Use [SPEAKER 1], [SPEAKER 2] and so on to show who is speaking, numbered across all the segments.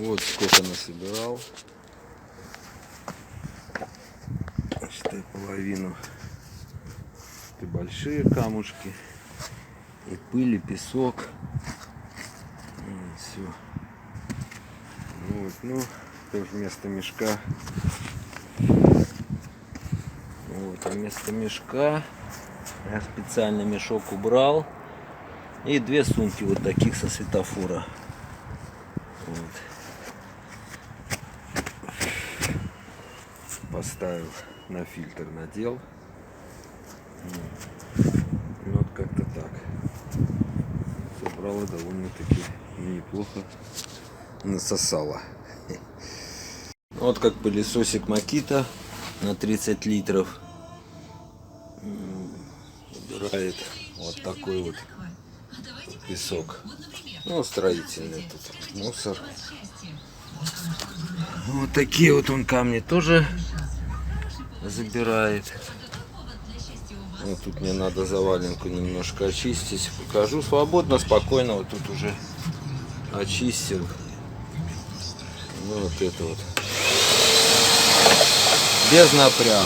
[SPEAKER 1] Вот сколько насобирал. Считай, половину. Это большие камушки. И пыль, и песок. И все. Вот, ну, тоже вместо мешка. Вот, а вместо мешка я специально мешок убрал. И 2 сумки вот таких со светофора. Вот. Поставил, на фильтр надел. Ну, вот как-то так. Собрала довольно-таки неплохо. Насосала. Вот как пылесосик Makita на 30 литров. Убирает вот такой вот песок. Ну, строительный тут мусор. Вот такие вот он камни тоже забирает. Вот тут мне надо заваленку немножко очистить. Покажу свободно, спокойно. Вот тут уже очистил. Ну, вот это вот. Без напряга.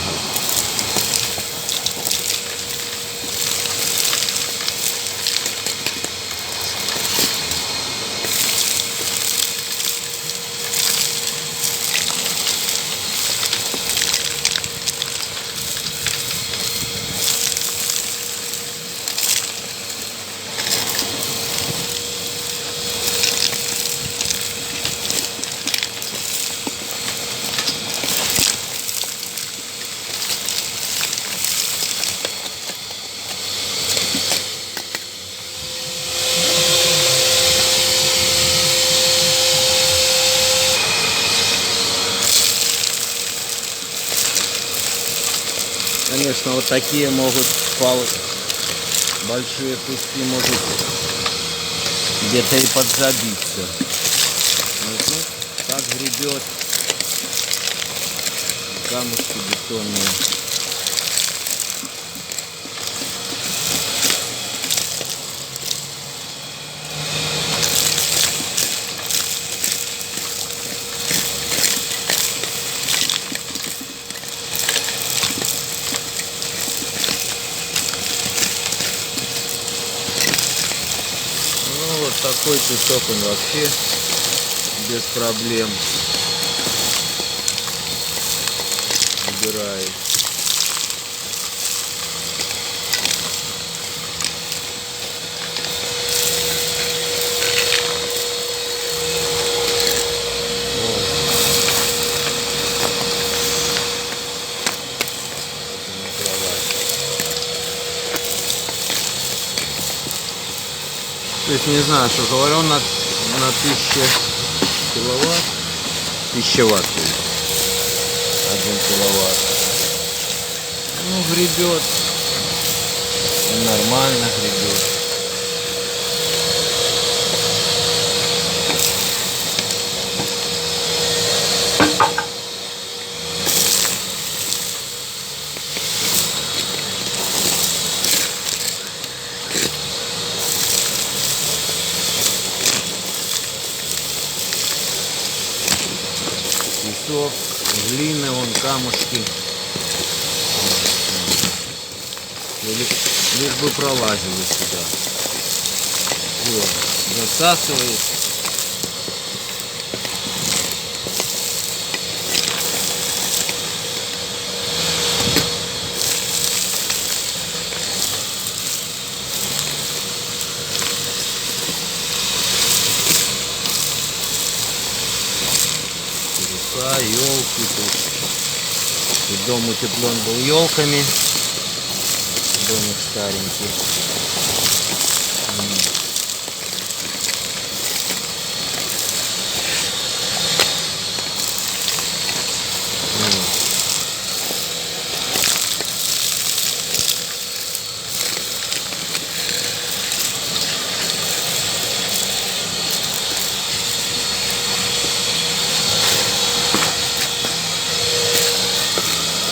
[SPEAKER 1] Конечно, вот такие могут большие куски могут где-то и подзабиться. Вот, ну, так гребет камушки бетонные. Вот такой песок он вообще без проблем убирает. То есть не знаю, что говорю, на 1000 киловатт, 1000 ватт, 1 киловатт. Ну, гребет, нормально гребет. Песок, глины, вон камушки. Лишь бы пролазили сюда. Вот, засасывает. Елки тут. И дом утеплен был елками. Домик старенький.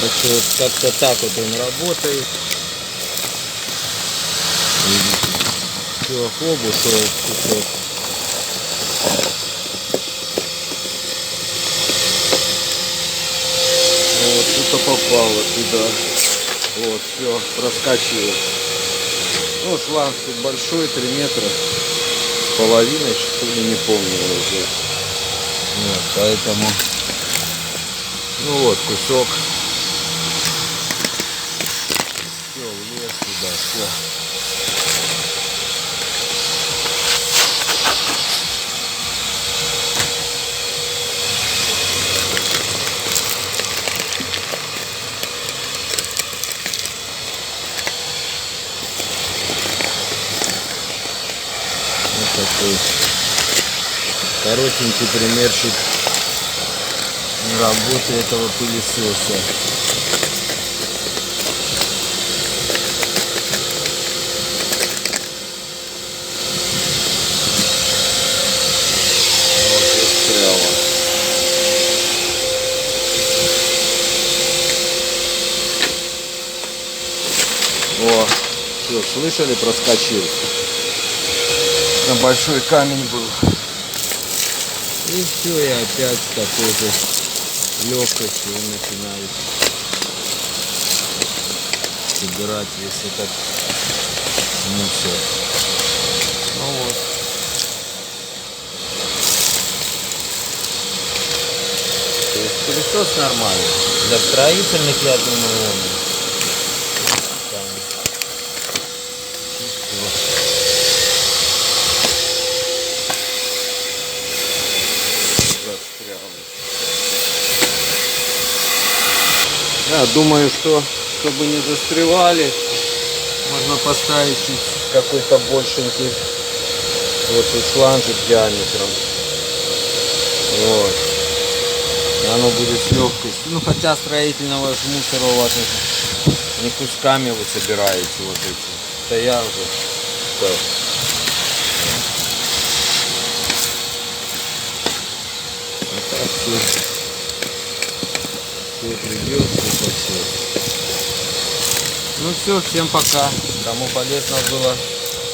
[SPEAKER 1] Так что вот как-то так вот он работает. Все, хлоп, ушел кусок. что попало туда. Вот, все, проскочил. Ну, шланг тут большой, 3 метра с половиной, что ли, не помню уже. Вот, поэтому, ну вот, кусок. Все, влез туда, все. Такой коротенький примерчик работы этого пылесоса. Вот застряло. О, все, слышали, проскочил. На большой камень был. И все, и опять с такой же легкостью он начинает собирать весь этот мусор. Ну вот. То есть пылесос нормальный. Для строительных, я думаю, он там чисто. Да, думаю, что чтобы не застревали, можно поставить какой-то большенький вот тут шланжик диаметром. Вот. И оно будет с легкостью. Ну хотя строительного ж мусора у вас не кусками вы собираете вот эти. Это я уже. Да. Вот так все. Придется это все. Ну все, всем пока. Кому полезно было,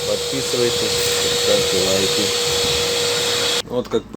[SPEAKER 1] подписывайтесь, ставьте лайки. Вот как